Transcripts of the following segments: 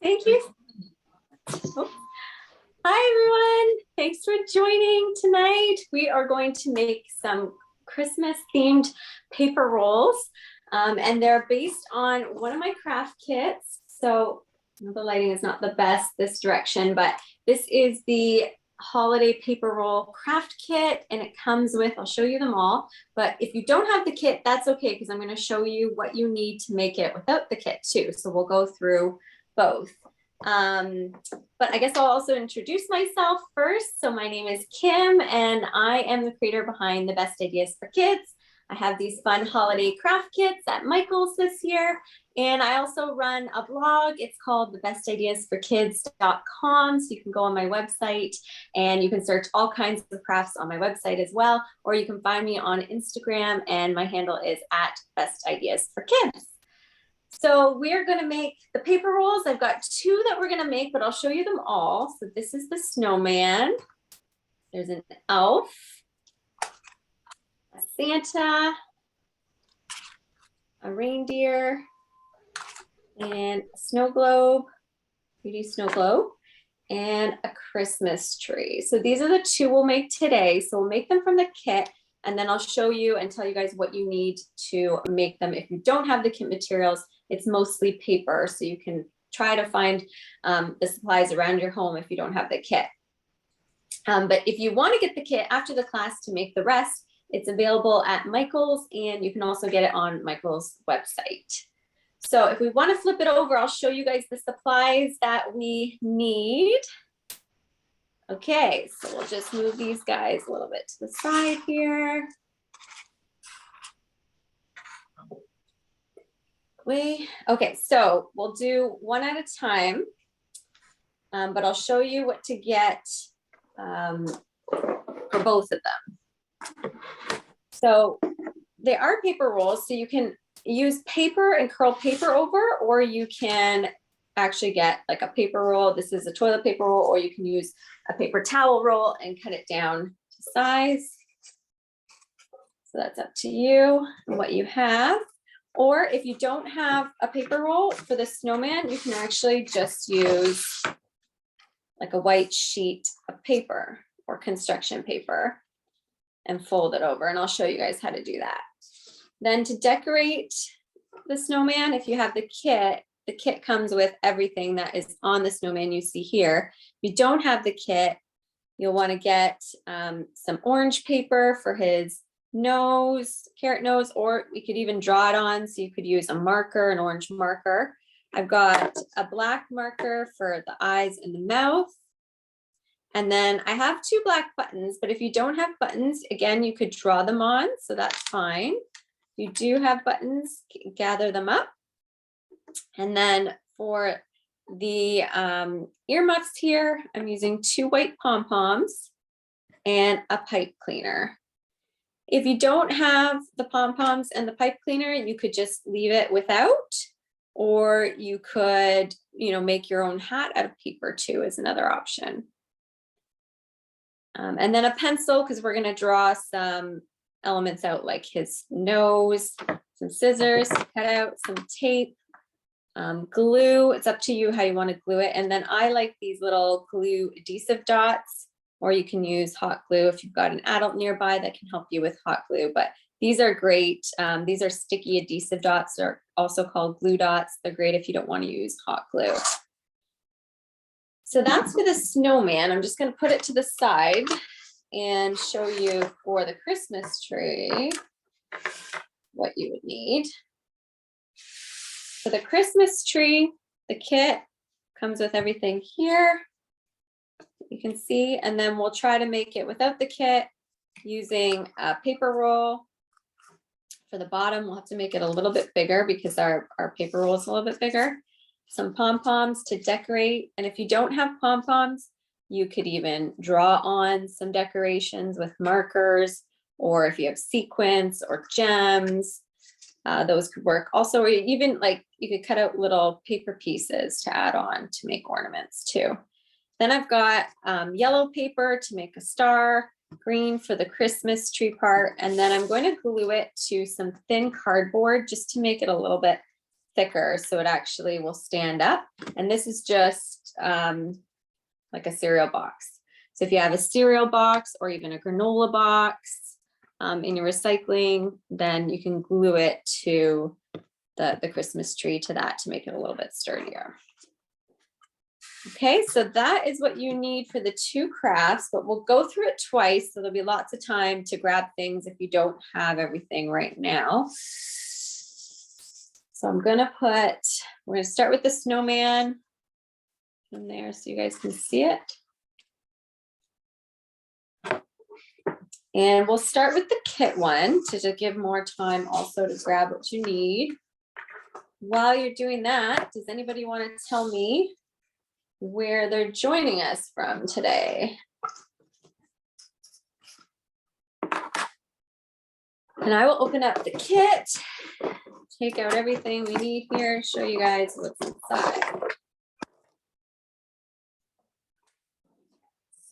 Thank you. Oh. Hi, everyone. Thanks for joining tonight. We are going to make some Christmas themed paper rolls, and they're based on one of my craft kits. So the lighting is not the best this direction, but this is the holiday paper roll craft kit, and it comes with, I'll show you them all, but if you don't have the kit, that's okay, because I'm going to show you what you need to make it without the kit too. So we'll go through both. But I guess I'll also introduce myself first. So my name is Kim, and I am the creator behind the Best Ideas for Kids. I have these fun holiday craft kits at Michael's this year. And I also run a blog. It's called thebestideasforkids.com. So you can go on my website and you can search all kinds of crafts on my website as well. Or you can find me on Instagram, and my handle is @bestideasforkids. So we're going to make the paper rolls. I've got two that we're going to make, but I'll show you them all. So this is the snowman. There's an elf, a Santa, a reindeer, and a snow globe, 3D snow globe, and a Christmas tree. So these are the two we'll make today. So we'll make them from the kit, and then I'll show you and tell you guys what you need to make them. If you don't have the kit materials, it's mostly paper, so you can try to find the supplies around your home if you don't have the kit. But if you want to get the kit after the class to make the rest, it's available at Michael's, and you can also get it on Michael's website. So if we want to flip it over, I'll show you guys the supplies that we need. Okay, so we'll just move these guys a little bit to the side here. Okay, so we'll do one at a time, but I'll show you what to get for both of them. So they are paper rolls, so you can use paper and curl paper over, or you can actually get like a paper roll. This is a toilet paper roll, or you can use a paper towel roll and cut it down to size. So that's up to you and what you have. Or if you don't have a paper roll for the snowman, you can actually just use like a white sheet of paper or construction paper and fold it over. And I'll show you guys how to do that. Then to decorate the snowman, if you have the kit comes with everything that is on the snowman you see here. If you don't have the kit, you'll want to get some orange paper for his nose, carrot nose, or we could even draw it on. So you could use a marker, an orange marker. I've got a black marker for the eyes and the mouth. And then I have two black buttons, but if you don't have buttons, again, you could draw them on. So that's fine. If you do have buttons, gather them up. And then for the earmuffs here, I'm using two white pom-poms and a pipe cleaner. If you don't have the pom-poms and the pipe cleaner, you could just leave it without, or you could, make your own hat out of paper too, is another option. And then a pencil, because we're going to draw some elements out like his nose, some scissors to cut out, some tape, glue. It's up to you how you want to glue it. And then I like these little glue adhesive dots, or you can use hot glue if you've got an adult nearby that can help you with hot glue. But these are great. These are sticky adhesive dots. They're also called glue dots. They're great if you don't want to use hot glue. So that's for the snowman. I'm just going to put it to the side and show you for the Christmas tree what you would need. For the Christmas tree, the kit comes with everything here. You can see, and then we'll try to make it without the kit using a paper roll. For the bottom, we'll have to make it a little bit bigger because our paper roll is a little bit bigger. Some pom-poms to decorate. And if you don't have pom-poms, you could even draw on some decorations with markers, or if you have sequins or gems, those could work. Also, even like you could cut out little paper pieces to add on to make ornaments too. Then I've got yellow paper to make a star, green for the Christmas tree part, and then I'm going to glue it to some thin cardboard just to make it a little bit thicker, so it actually will stand up. And this is just like a cereal box. So if you have a cereal box or even a granola box in your recycling, then you can glue it to the Christmas tree to that to make it a little bit sturdier. Okay, so that is what you need for the 2 crafts, but we'll go through it twice, so there'll be lots of time to grab things if you don't have everything right now. So we're gonna start with the snowman in there so you guys can see it. And we'll start with the kit one to just give more time also to grab what you need. While you're doing that, does anybody want to tell me where they're joining us from today? And I will open up the kit, take out everything we need here, show you guys what's inside.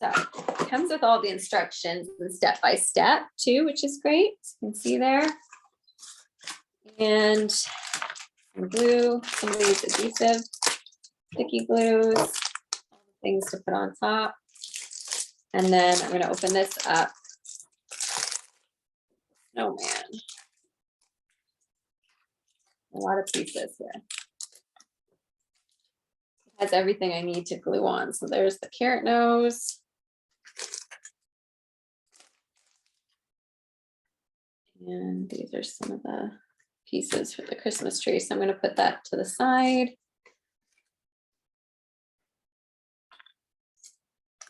So it comes with all the instructions and step-by-step too, which is great. You can see there. And some glue, some of these adhesive, sticky glues, all the things to put on top. And then I'm going to open this up. Snowman. A lot of pieces here. It has everything I need to glue on. So there's the carrot nose. And these are some of the pieces for the Christmas tree. So I'm going to put that to the side.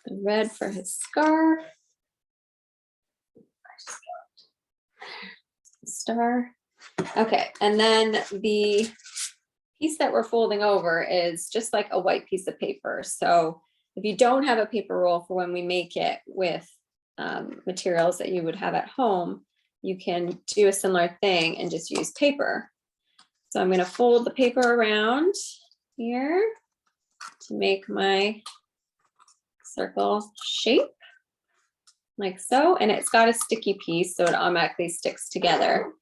The red for his scarf. Star. Okay, and then the piece that we're folding over is just like a white piece of paper. So if you don't have a paper roll for when we make it with materials that you would have at home, you can do a similar thing and just use paper. So I'm going to fold the paper around here to make my circle shape like so, and it's got a sticky piece so it automatically sticks together.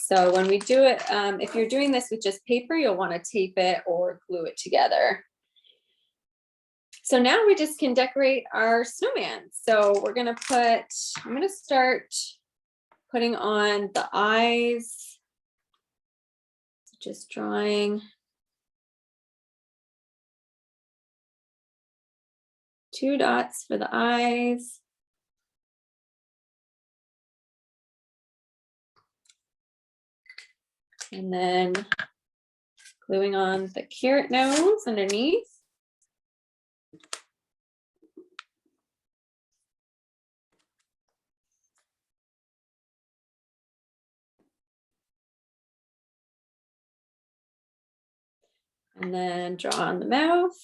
So when we do it, if you're doing this with just paper, you'll want to tape it or glue it together. So now we just can decorate our snowman. So we're going to I'm going to start putting on the eyes. Just drawing 2 dots for the eyes. And then gluing on the carrot nose underneath. And then draw on the mouth.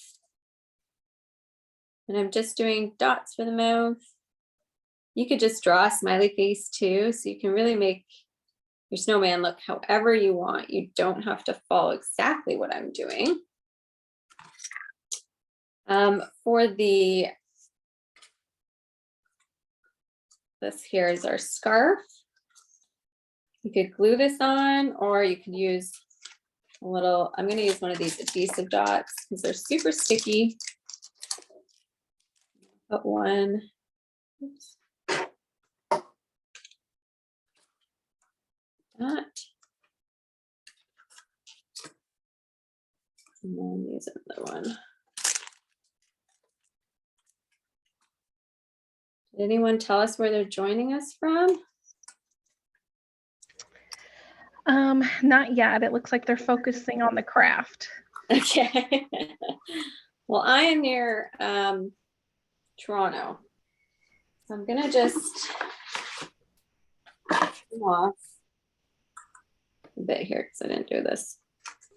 And I'm just doing dots for the mouth. You could just draw a smiley face too, so you can really make your snowman look however you want. You don't have to follow exactly what I'm doing. For this here is our scarf. You could glue this on, or you could use a little, I'm going to use one of these adhesive dots because they're super sticky. Put one. Oops. That. And then use another one. Did anyone tell us where they're joining us from? Not yet. It looks like they're focusing on the craft. Okay. Well, I am near Toronto. So I'm gonna just come off a bit here because I didn't do this.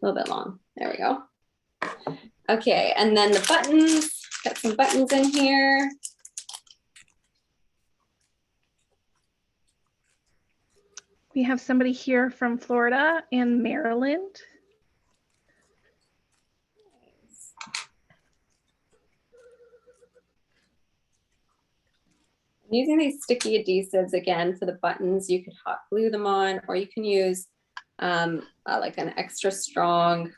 A little bit long. There we go. Okay, and then the buttons, got some buttons in here. We have somebody here from Florida and Maryland. I'm using these sticky adhesives again for the buttons. You could hot glue them on, or you can use like an extra strong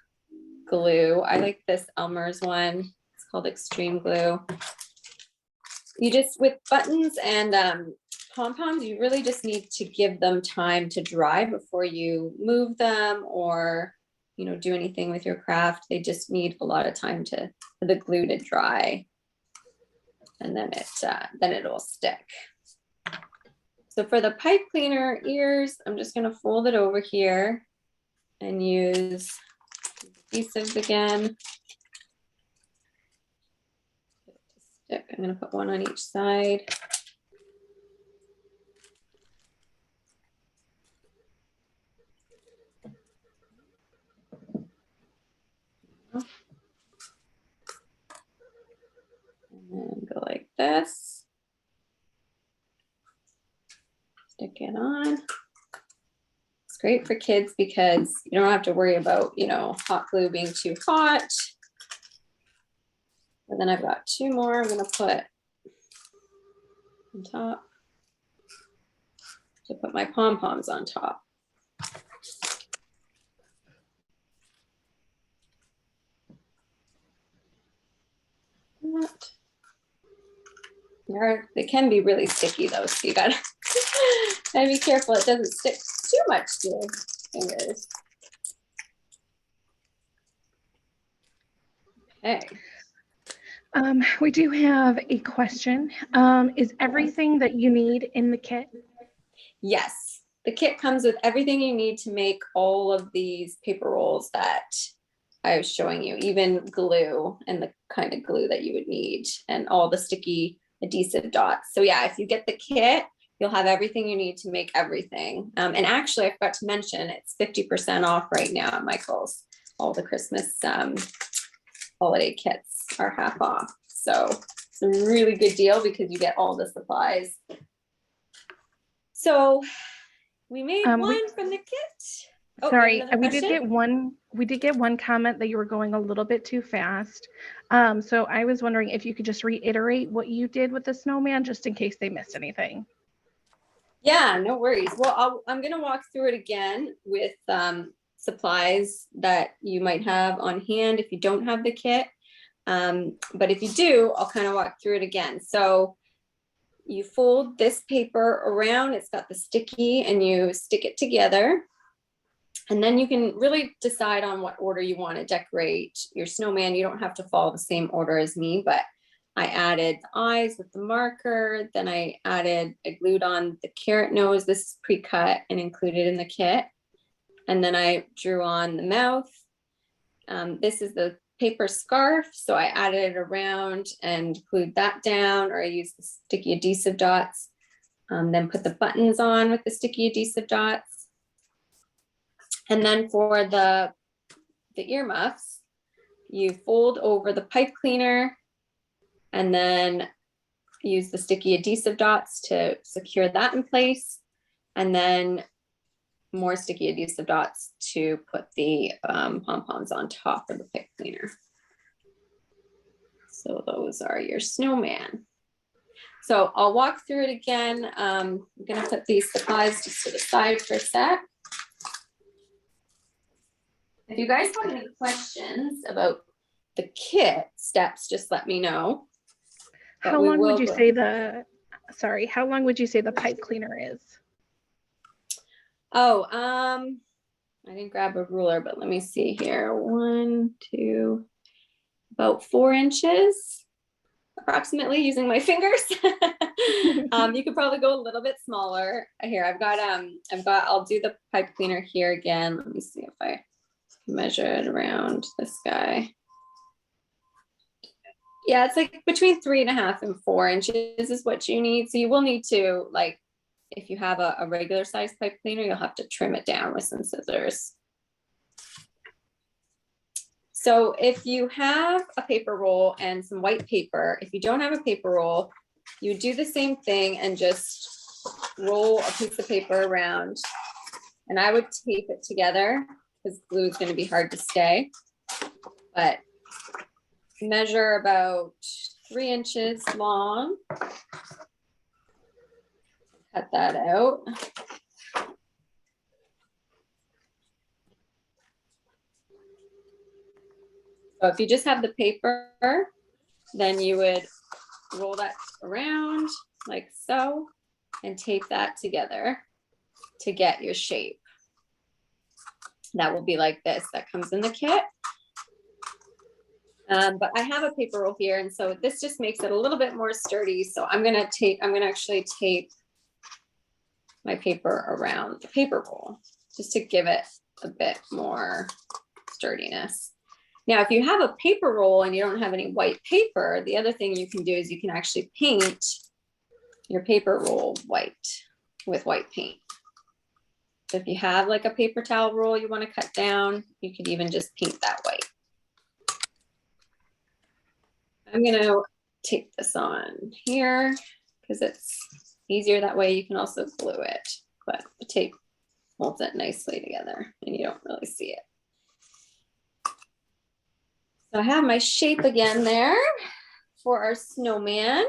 glue. I like this Elmer's one. It's called Extreme Glue. You just, with buttons and pom-poms, you really just need to give them time to dry before you move them or, you know, do anything with your craft. They just need a lot of time for the glue to dry, and then it'll stick. So for the pipe cleaner ears, I'm just going to fold it over here and use adhesives again. Stick. I'm going to put one on each side. And then go like this. Stick it on. It's great for kids because you don't have to worry about, you know, hot glue being too hot. And then I've got two more I'm going to put on top. To put my pom-poms on top. They can be really sticky though, so you gotta be careful it doesn't stick too much to your fingers. Okay. We do have a question. Is everything that you need in the kit? Yes, the kit comes with everything you need to make all of these paper rolls that I was showing you, even glue and the kind of glue that you would need and all the sticky adhesive dots. So yeah, if you get the kit, you'll have everything you need to make everything. And actually, I forgot to mention, it's 50% off right now at Michael's. All the Christmas holiday kits are half off. So it's a really good deal because you get all the supplies. So we made one from the kit. Oh, sorry, we did get one comment that you were going a little bit too fast. So I was wondering if you could just reiterate what you did with the snowman, just in case they missed anything. Yeah, no worries. Well, I'm going to walk through it again with supplies that you might have on hand if you don't have the kit. But if you do, I'll kind of walk through it again. So you fold this paper around, it's got the sticky, and you stick it together. And then you can really decide on what order you want to decorate your snowman. You don't have to follow the same order as me, but I added the eyes with the marker. Then I glued on the carrot nose. This is pre-cut and included in the kit. And then I drew on the mouth. This is the paper scarf. So I added it around and glued that down, or I used the sticky adhesive dots. Then put the buttons on with the sticky adhesive dots. And then for the earmuffs, you fold over the pipe cleaner and then use the sticky adhesive dots to secure that in place. And then more sticky adhesive dots to put the pom-poms on top of the pipe cleaner. So those are your snowman. So I'll walk through it again. I'm gonna put these supplies just to the side for a sec. If you guys have any questions about the kit steps, just let me know. How long would you say how long would you say the pipe cleaner is? Oh, I didn't grab a ruler, but let me see here. 1, 2, about 4 inches, approximately, using my fingers. You could probably go a little bit smaller. Here, I'll do the pipe cleaner here again. Let me see if I measure it around this guy. Yeah, it's like between 3.5 and 4 inches is what you need. So you will need to, like, if you have a regular size pipe cleaner, you'll have to trim it down with some scissors. So if you have a paper roll and some white paper, if you don't have a paper roll, you do the same thing and just roll a piece of paper around. And I would tape it together because glue is going to be hard to stay. But measure about 3 inches long. Cut that out. So if you just have the paper, then you would roll that around like so and tape that together to get your shape. That will be like this. That comes in the kit. But I have a paper roll here, and so this just makes it a little bit more sturdy. So I'm gonna actually tape my paper around the paper roll just to give it a bit more sturdiness. Now, if you have a paper roll and you don't have any white paper, the other thing you can do is you can actually paint your paper roll white with white paint. So if you have like a paper towel roll you want to cut down, you could even just paint that white. I'm going to tape this on here because it's easier that way. You can also glue it, but the tape holds it nicely together and you don't really see it. So I have my shape again there for our snowman.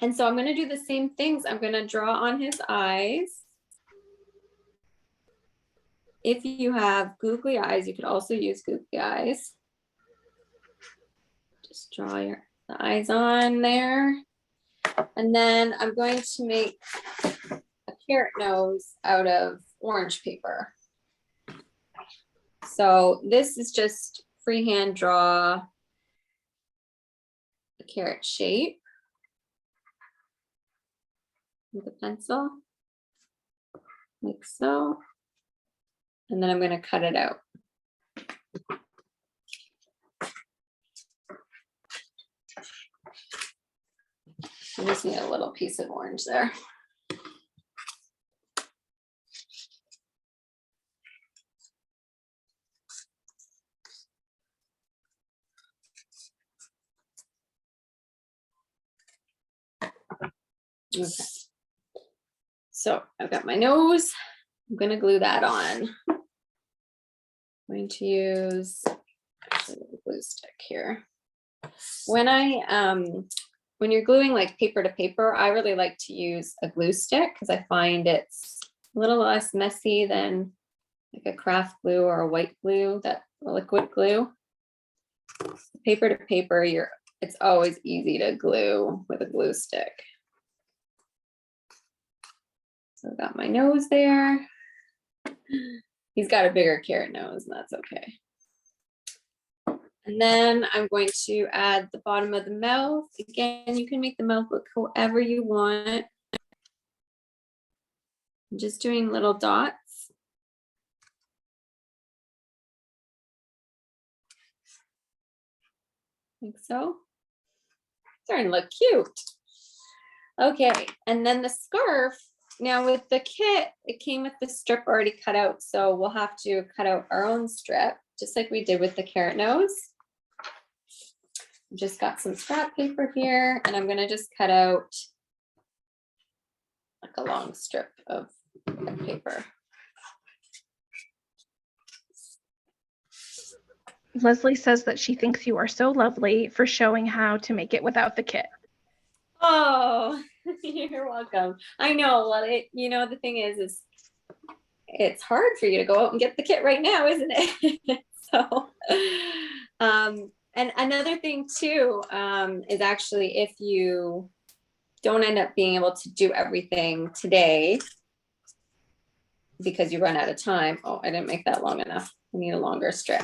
And so I'm going to do the same things. I'm going to draw on his eyes. If you have googly eyes, you could also use googly eyes. Just draw the eyes on there. And then I'm going to make a carrot nose out of orange paper. So this is just freehand draw the carrot shape with a pencil, like so. And then I'm going to cut it out. I just need a little piece of orange there. Okay. So I've got my nose. I'm going to glue that on. I'm going to use actually a glue stick here. When you're gluing like paper to paper, I really like to use a glue stick because I find it's a little less messy than like a craft glue or a white glue, that liquid glue. Paper to paper, it's always easy to glue with a glue stick. So I've got my nose there. He's got a bigger carrot nose, and that's okay. And then I'm going to add the bottom of the mouth. Again, you can make the mouth look however you want. I'm just doing little dots. Like so. Starting to look cute. Okay, and then the scarf. Now with the kit, it came with the strip already cut out, so we'll have to cut out our own strip, just like we did with the carrot nose. Just got some scrap paper here, and I'm gonna just cut out like a long strip of paper. Leslie says that she thinks you are so lovely for showing how to make it without the kit. Oh, you're welcome. I know. Well, the thing is it's hard for you to go out and get the kit right now, isn't it? So, and another thing too, is actually if you don't end up being able to do everything today because you run out of time. Oh, I didn't make that long enough. I need a longer strip.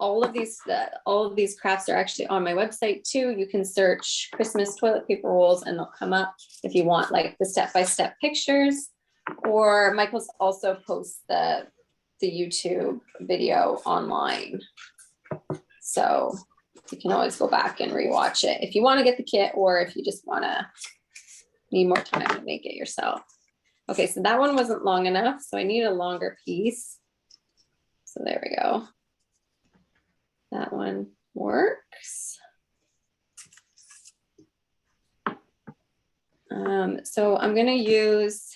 All of these crafts are actually on my website too. You can search Christmas toilet paper rolls and they'll come up if you want like the step-by-step pictures, or Michael's also posts the YouTube video online. So you can always go back and rewatch it if you want to get the kit, or if you just need more time to make it yourself. Okay, so that one wasn't long enough, so I need a longer piece. So there we go. That one works. So I'm going to use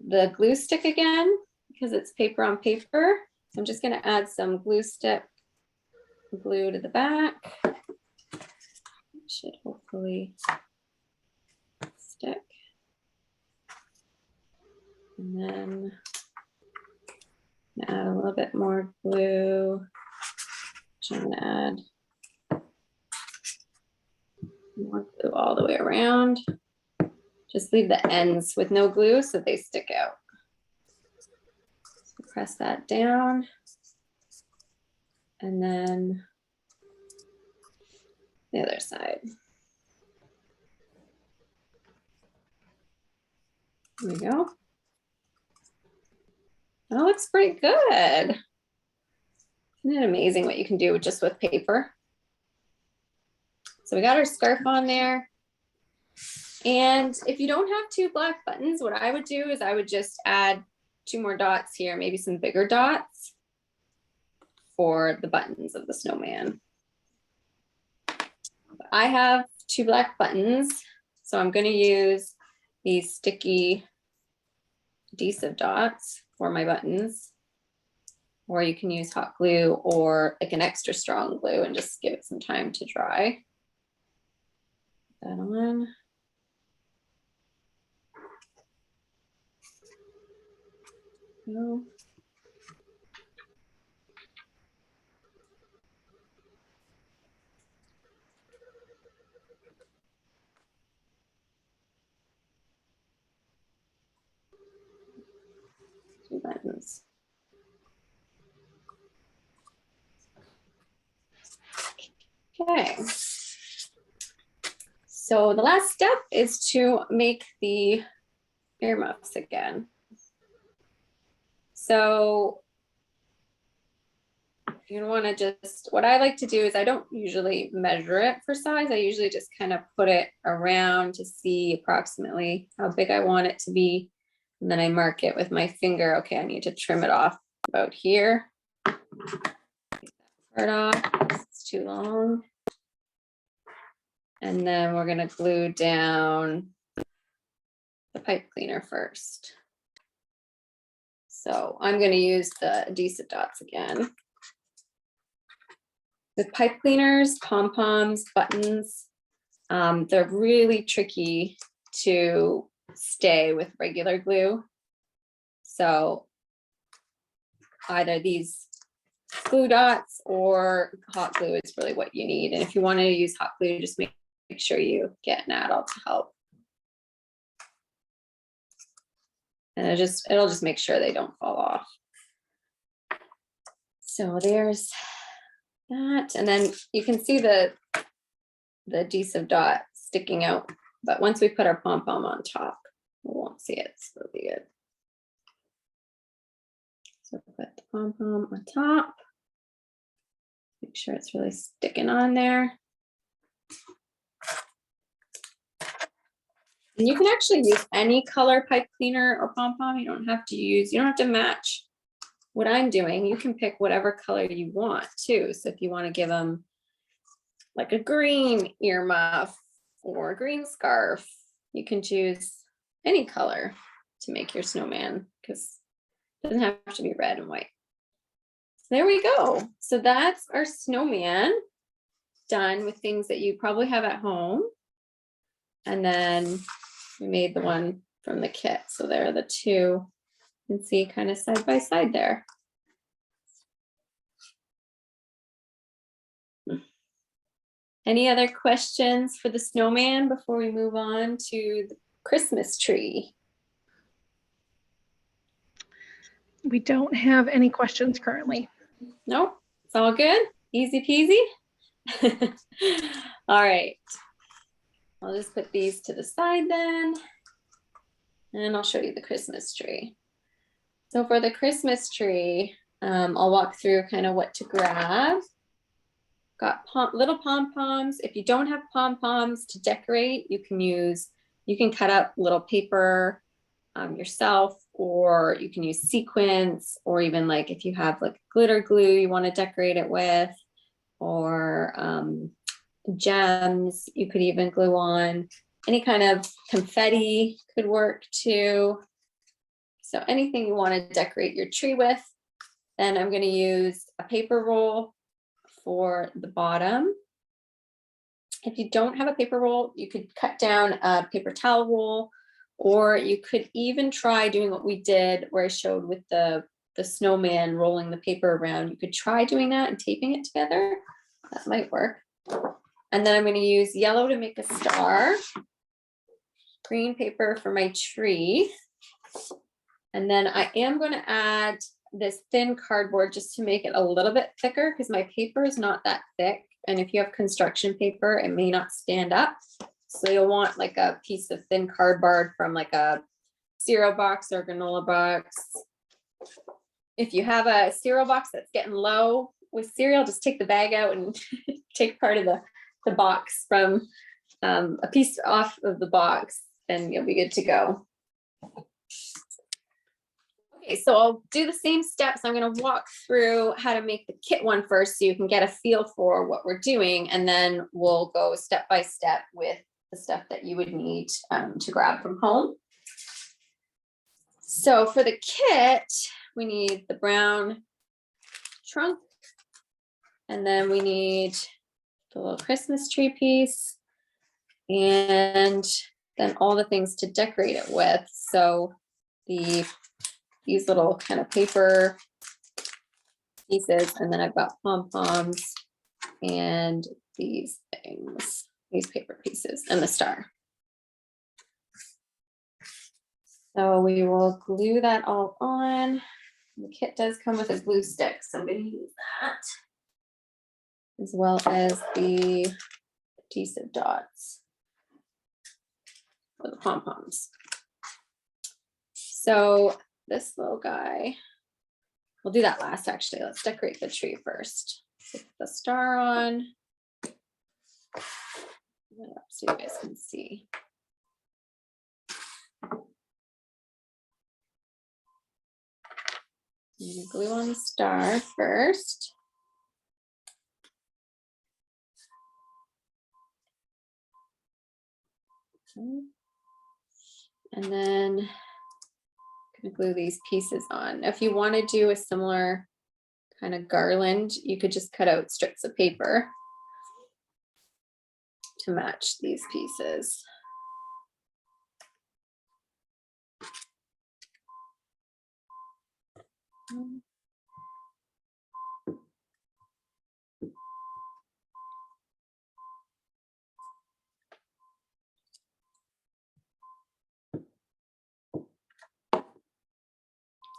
the glue stick again because it's paper on paper. So I'm just going to add some glue stick glue to the back. It should hopefully stick. And then Add a little bit more glue. I'm gonna add more glue all the way around. Just leave the ends with no glue so they stick out. So press that down. And then the other side. There we go. That looks pretty good. Isn't it amazing what you can do just with paper? So we got our scarf on there. And if you don't have 2 black buttons, what I would do is I would just add 2 more dots here, maybe some bigger dots for the buttons of the snowman. I have 2 black buttons, so I'm going to use these sticky adhesive dots for my buttons. Or you can use hot glue or like an extra strong glue and just give it some time to dry. Put that on. Go. Two buttons. Okay. So the last step is to make the earmuffs again. So you want to just, what I like to do is I don't usually measure it for size. I usually just kind of put it around to see approximately how big I want it to be. And then I mark it with my finger. Okay, I need to trim it off about here. Take that part off, it's too long. And then we're going to glue down the pipe cleaner first. So I'm going to use the adhesive dots again. With pipe cleaners, pom-poms, buttons, they're really tricky to stay with regular glue. So either these glue dots or hot glue is really what you need. And if you want to use hot glue, just make sure you get an adult to help. And it'll just make sure they don't fall off. So there's that. And then you can see the adhesive dot sticking out. But once we put our pom-pom on top, we won't see it. It's really good. So put the pom-pom on top. Make sure it's really sticking on there. And you can actually use any color pipe cleaner or pom-pom. You don't have to match what I'm doing. You can pick whatever color you want too. So if you want to give them like a green earmuff or a green scarf, you can choose any color to make your snowman, because it doesn't have to be red and white. There we go. So that's our snowman done with things that you probably have at home. And then we made the one from the kit. So there are the two. You can see kind of side by side there. Any other questions for the snowman before we move on to the Christmas tree? We don't have any questions currently. Nope, it's all good. Easy peasy. All right. I'll just put these to the side then. And I'll show you the Christmas tree. So for the Christmas tree, I'll walk through kind of what to grab. Got little pom-poms. If you don't have pom-poms to decorate, you can cut up little paper yourself, or you can use sequins, or even like if you have like glitter glue you want to decorate it with, or gems you could even glue on. Any kind of confetti could work too. So anything you want to decorate your tree with. Then I'm going to use a paper roll for the bottom. If you don't have a paper roll, you could cut down a paper towel roll, or you could even try doing what we did where I showed with the the snowman rolling the paper around. You could try doing that and taping it together. That might work. And then I'm going to use yellow to make a star, green paper for my tree. And then I am going to add this thin cardboard just to make it a little bit thicker because my paper is not that thick. And if you have construction paper, it may not stand up. So you'll want like a piece of thin cardboard from like a cereal box or granola box. If you have a cereal box that's getting low with cereal, just take the bag out and take part of the box from a piece off of the box and you'll be good to go. Okay, so I'll do the same steps. I'm going to walk through how to make the kit one first so you can get a feel for what we're doing, and then we'll go step by step with the stuff that you would need to grab from home. So for the kit, we need the brown trunk, and then we need the little Christmas tree piece, and then all the things to decorate it with. So these little kind of paper pieces, and then I've got pom-poms and these things, these paper pieces, and the star. So we will glue that all on. The kit does come with a glue stick, so I'm going to use that, as well as the adhesive dots for the pom-poms. So this little guy, we'll do that last actually. Let's decorate the tree first. Put the star on. So you guys can see. I'm gonna glue on the star first. And then I'm gonna glue these pieces on. Now, if you want to do a similar kind of garland, you could just cut out strips of paper to match these pieces.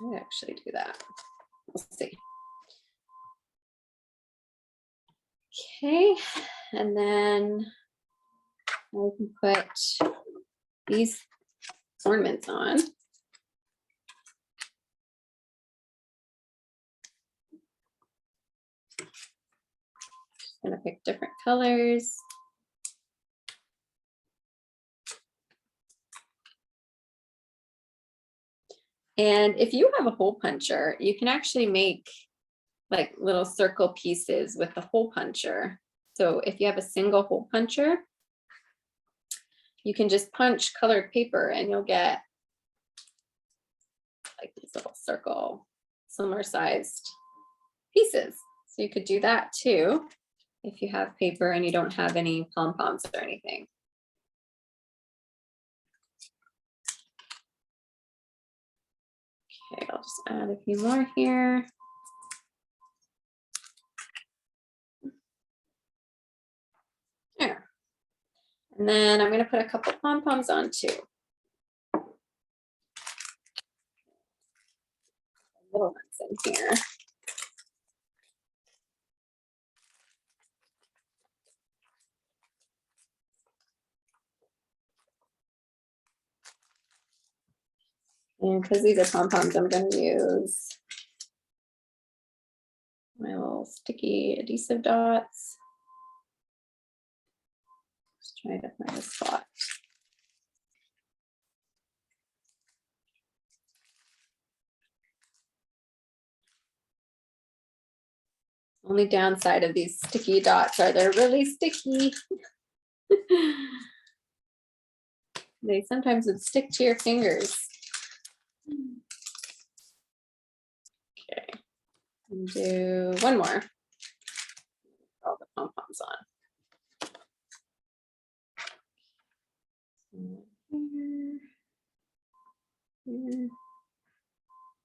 I actually do that. We'll see. Okay, and then I can put these ornaments on. I'm gonna pick different colors. And if you have a hole puncher, you can actually make like little circle pieces with the hole puncher. So if you have a single hole puncher, you can just punch colored paper and you'll get like these little circle, similar sized pieces. So you could do that too if you have paper and you don't have any pom-poms or anything. Okay, I'll just add a few more here. There. And then I'm going to put a couple pom-poms on too. Little ones in here. And because these are pom-poms, I'm going to use my little sticky adhesive dots. Just try to find a spot. Only downside of these sticky dots are they're really sticky. They sometimes would stick to your fingers. Okay, and do one more. All the pom-poms on. Here, here,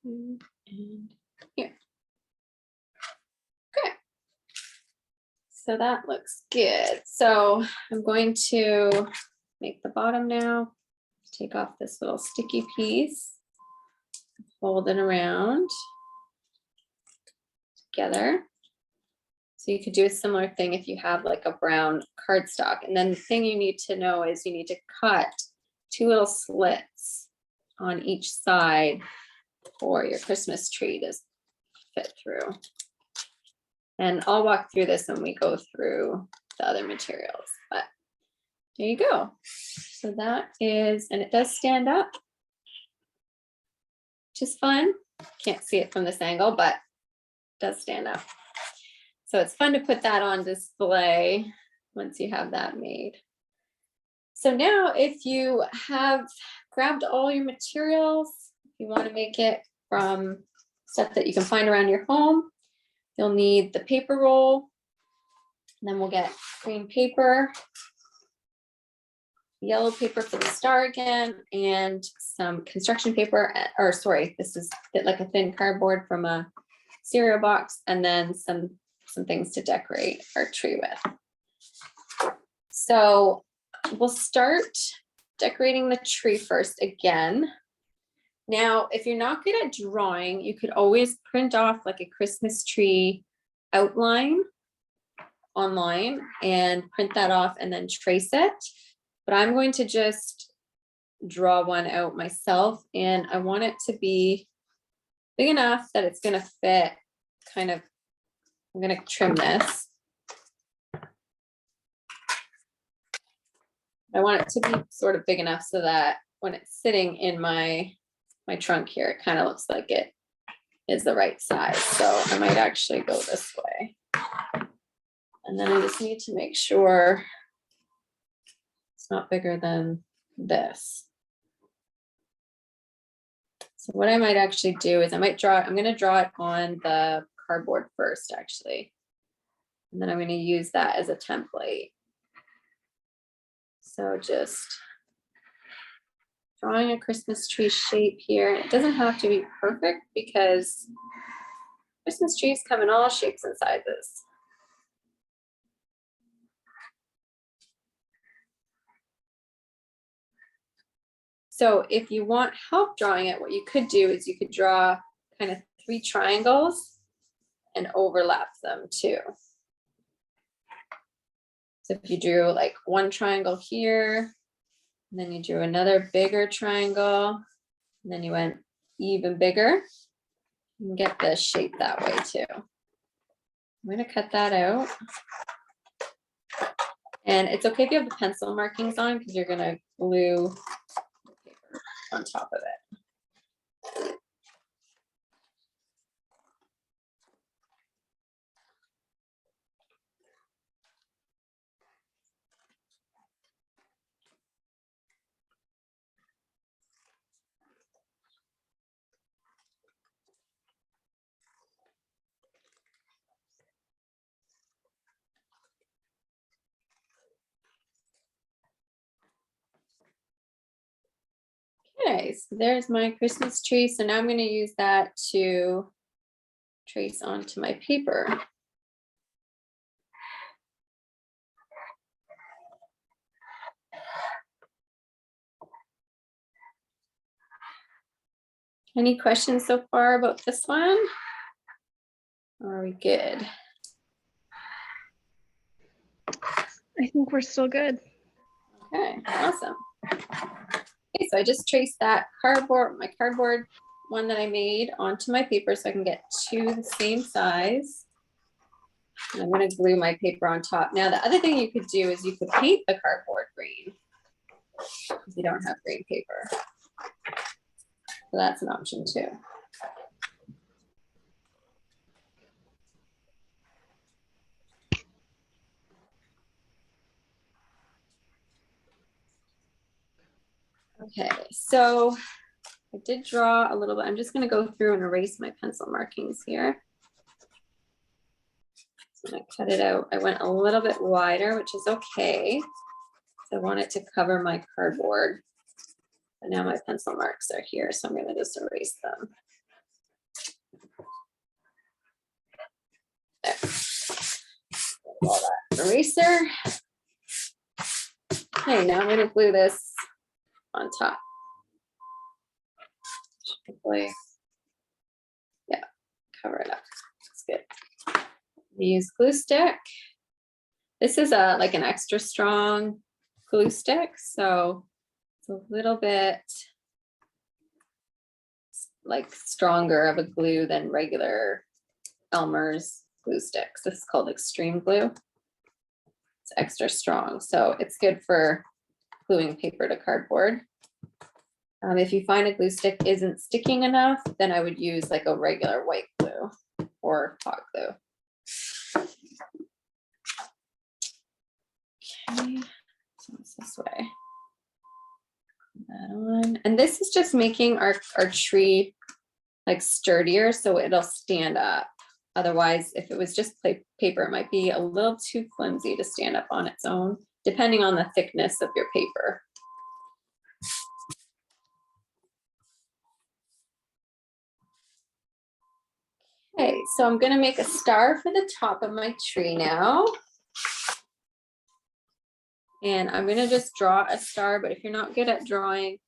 here, And here. Okay. So that looks good. So I'm going to make the bottom now. Take off this little sticky piece, fold it around together. So you could do a similar thing if you have like a brown cardstock. And then the thing you need to know is you need to cut 2 little slits on each side for your Christmas tree to fit through. And I'll walk through this when we go through the other materials, but there you go. So that is, and it does stand up, which is fun. Can't see it from this angle, but it does stand up. So it's fun to put that on display once you have that made. So now if you have grabbed all your materials, if you want to make it from stuff that you can find around your home, you'll need the paper roll, and then we'll get green paper, yellow paper for the star again, and some construction paper, or sorry, this is like a thin cardboard from a cereal box, and then some things to decorate our tree with. So we'll start decorating the tree first again. Now, if you're not good at drawing, you could always print off like a Christmas tree outline online and print that off and then trace it. But I'm going to just draw one out myself, and I want it to be big enough that it's going to fit kind of, I'm going to trim this. I want it to be sort of big enough so that when it's sitting in my trunk here, it kind of looks like it is the right size. So I might actually go this way. And then I just need to make sure it's not bigger than this. So what I might actually do is I'm going to draw it on the cardboard first, actually. And then I'm going to use that as a template. So just drawing a Christmas tree shape here. It doesn't have to be perfect because Christmas trees come in all shapes and sizes. So if you want help drawing it, what you could do is you could draw kind of 3 triangles and overlap them too. So if you drew like 1 triangle here, and then you drew another bigger triangle, and then you went even bigger, you can get the shape that way too. I'm gonna cut that out. And it's okay if you have the pencil markings on because you're gonna glue the paper on top of it. Okay, so there's my Christmas tree. So now I'm going to use that to trace onto my paper. Any questions so far about this one? Or are we good? I think we're still good. Okay, awesome. Okay, so I just traced that my cardboard one that I made onto my paper so I can get 2 the same size. And I'm going to glue my paper on top. Now, the other thing you could do is you could paint the cardboard green if you don't have green paper. So that's an option too. Okay, so I did draw a little bit. I'm just going to go through and erase my pencil markings here. So I'm going to cut it out. I went a little bit wider, which is okay. So I want it to cover my cardboard. But now my pencil marks are here, so I'm going to just erase them. All that eraser. Okay, now I'm going to glue this on top. Hopefully, yeah, cover it up. That's good. Use glue stick. This is like an extra strong glue stick, so it's a little bit like stronger of a glue than regular Elmer's glue sticks. This is called extreme glue. It's extra strong, so it's good for gluing paper to cardboard. If you find a glue stick isn't sticking enough, then I would use like a regular white glue or hot glue. Okay, so it's this way. Put that on. And this is just making our tree like sturdier so it'll stand up. Otherwise, if it was just paper, it might be a little too flimsy to stand up on its own, depending on the thickness of your paper. Okay, so I'm going to make a star for the top of my tree now. And I'm going to just draw a star, but if you're not good at drawing,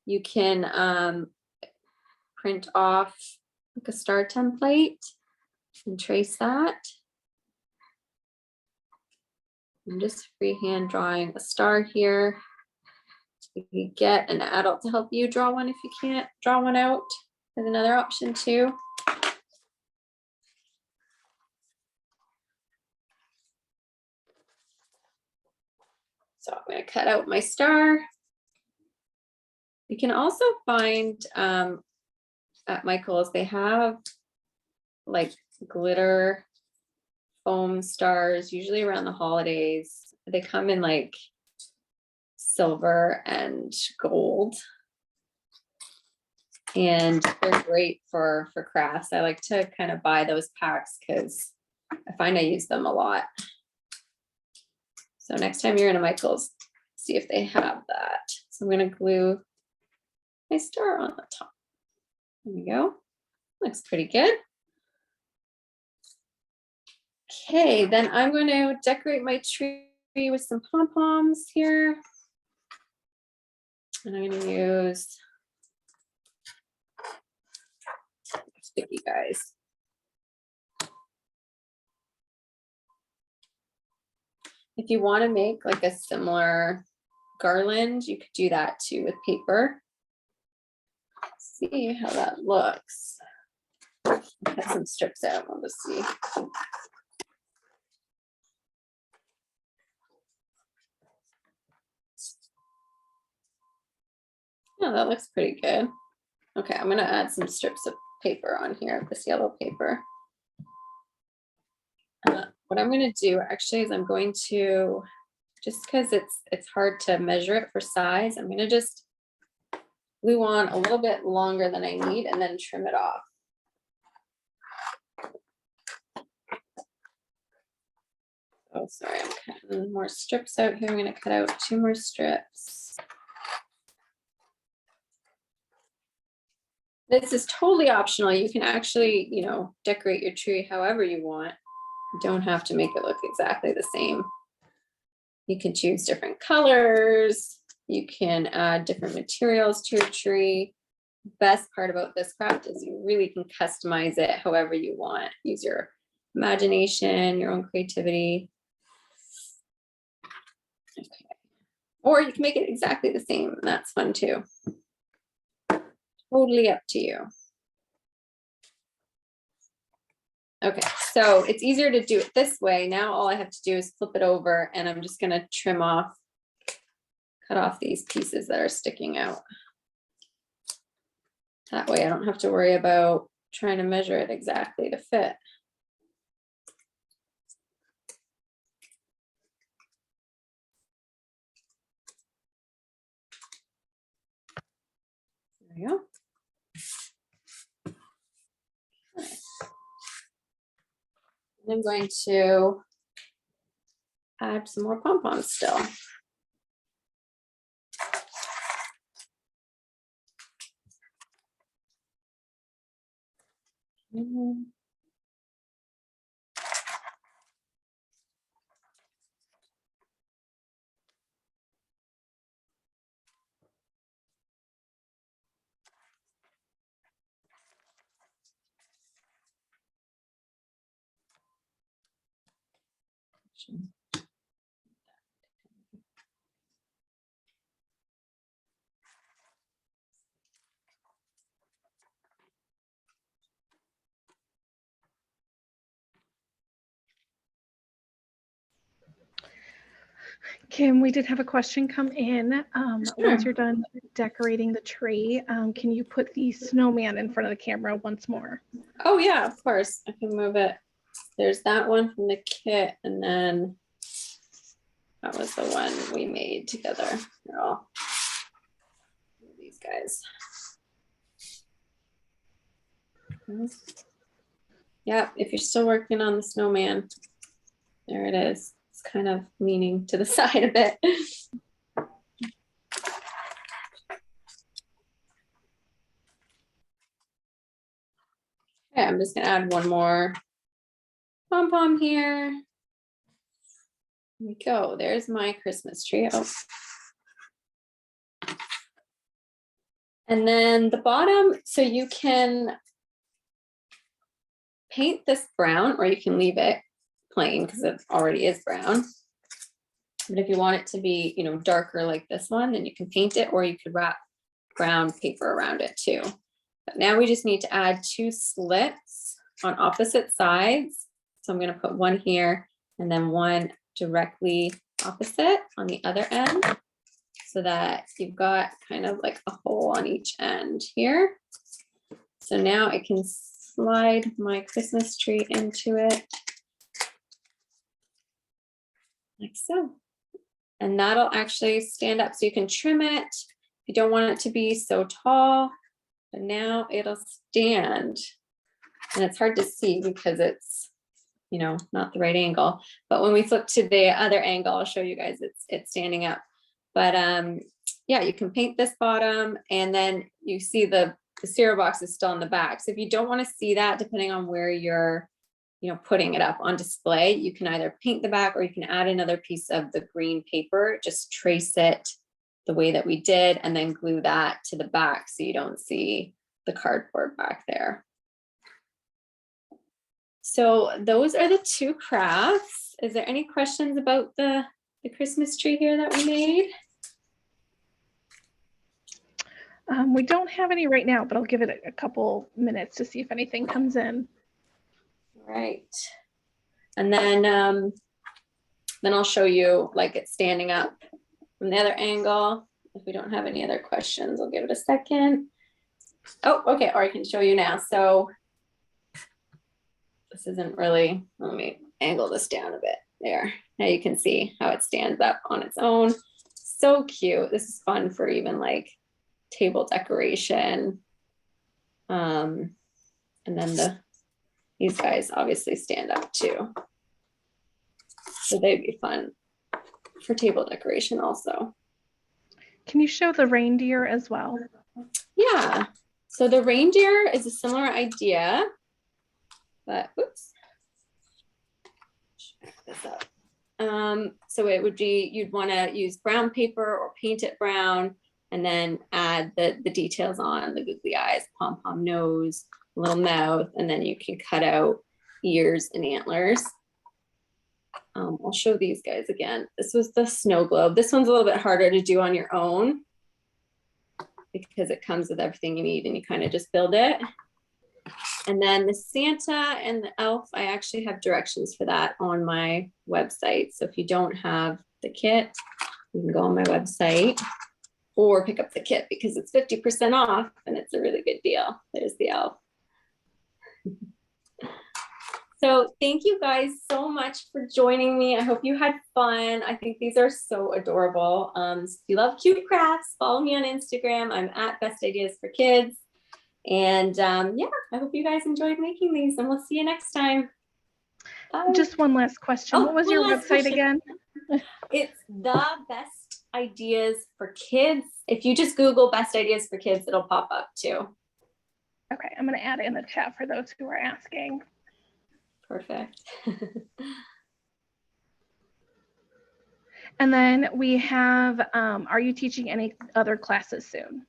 you can print off like a star template and trace that. I'm just freehand drawing a star here. You can get an adult to help you draw one if you can't draw one out. There's another option too. So I'm going to cut out my star. You can also find at Michael's, they have like glitter foam stars, usually around the holidays. They come in like silver and gold. And they're great for crafts. I like to kind of buy those packs because I find I use them a lot. So next time you're in a Michael's, see if they have that. So I'm going to glue my star on the top. There we go. Looks pretty good. Okay, then I'm going to decorate my tree with some pom-poms here. And I'm going to use sticky guys. If you want to make like a similar garland, you could do that too with paper. Let's see how that looks. Cut some strips out. We'll just see. Yeah, that looks pretty good. Okay, I'm going to add some strips of paper on here, this yellow paper. What I'm going to do actually is I'm going to, just because it's hard to measure it for size, I'm going to just glue on a little bit longer than I need and then trim it off. Oh, sorry, I'm cutting more strips out here. I'm going to cut out 2 more strips. This is totally optional. You can actually, you know, decorate your tree however you want. You don't have to make it look exactly the same. You can choose different colors. You can add different materials to your tree. Best part about this craft is you really can customize it however you want. Use your imagination, your own creativity. Okay. Or you can make it exactly the same, and that's fun too. Totally up to you. Okay, so it's easier to do it this way. Now all I have to do is flip it over, and I'm just going to trim off, cut off these pieces that are sticking out. That way I don't have to worry about trying to measure it exactly to fit. There we go. Okay. And I'm going to add some more pom-poms still. Kim, we did have a question come in. Once Sure. you're done decorating the tree, can you put the snowman in front of the camera once more? Oh yeah, of course. I can move it. There's that one from the kit, and then that was the one we made together. They're all these guys. Yeah, if you're still working on the snowman, there it is. It's kind of leaning to the side a bit. Okay, I'm just gonna add one more pom-pom here. There we go. There's my Christmas tree. Oh. And then the bottom, so you can paint this brown or you can leave it plain because it already is brown. But if you want it to be, you know, darker like this one, then you can paint it, or you could wrap brown paper around it too. But now we just need to add 2 slits on opposite sides. So I'm going to put one here and then one directly opposite on the other end, so that you've got kind of like a hole on each end here. So now I can slide my Christmas tree into it like so. And that'll actually stand up, so you can trim it if you don't want it to be so tall. But now it'll stand, and it's hard to see because it's, you know, not the right angle. But when we flip to the other angle, I'll show you guys it's standing up. But yeah, you can paint this bottom, and then you see the cereal box is still on the back. So if you don't want to see that, depending on where you're, you know, putting it up on display, you can either paint the back or you can add another piece of the green paper, just trace it the way that we did, and then glue that to the back so you don't see the cardboard back there. So those are the 2 crafts. Is there any questions about the Christmas tree here that we made? We don't have any right now, but I'll give it a couple minutes to see if anything comes in. Right. And then I'll show you like it's standing up from the other angle. If we don't have any other questions, I'll give it a second. Oh, okay, or I can show you now. So this isn't really, let me angle this down a bit there. Now you can see how it stands up on its own. So cute. This is fun for even like table decoration. And then these guys obviously stand up too. So they'd be fun for table decoration also. Can you show the reindeer as well? Yeah. So the reindeer is a similar idea, but oops. Back this up. So it would be, you'd want to use brown paper or paint it brown, and then add the details on, the googly eyes, pom-pom nose, little mouth, and then you can cut out ears and antlers. I'll show these guys again. This was the snow globe. This one's a little bit harder to do on your own because it comes with everything you need and you kind of just build it. And then the Santa and the elf, I actually have directions for that on my website. So if you don't have the kit, you can go on my website or pick up the kit because it's 50% off and it's a really good deal. There's the elf. So thank you guys so much for joining me. I hope you had fun. I think these are so adorable. If you love cute crafts, follow me on Instagram. I'm at Best Ideas for Kids. And yeah, I hope you guys enjoyed making these, and we'll see you next time. Bye. Just one last question. What was your website again? It's the Best Ideas for Kids. If you just Google Best Ideas for Kids, it'll pop up too. Okay, I'm going to add it in the chat for those who are asking. Perfect. And then we have, are you teaching any other classes soon?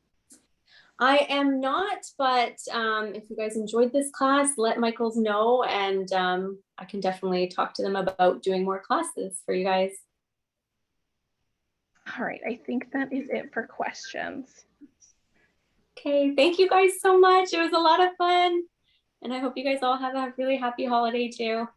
I am not, but if you guys enjoyed this class, let Michaels know, and I can definitely talk to them about doing more classes for you guys. All right, I think that is it for questions. Okay, thank you guys so much. It was a lot of fun, and I hope you guys all have a really happy holiday too.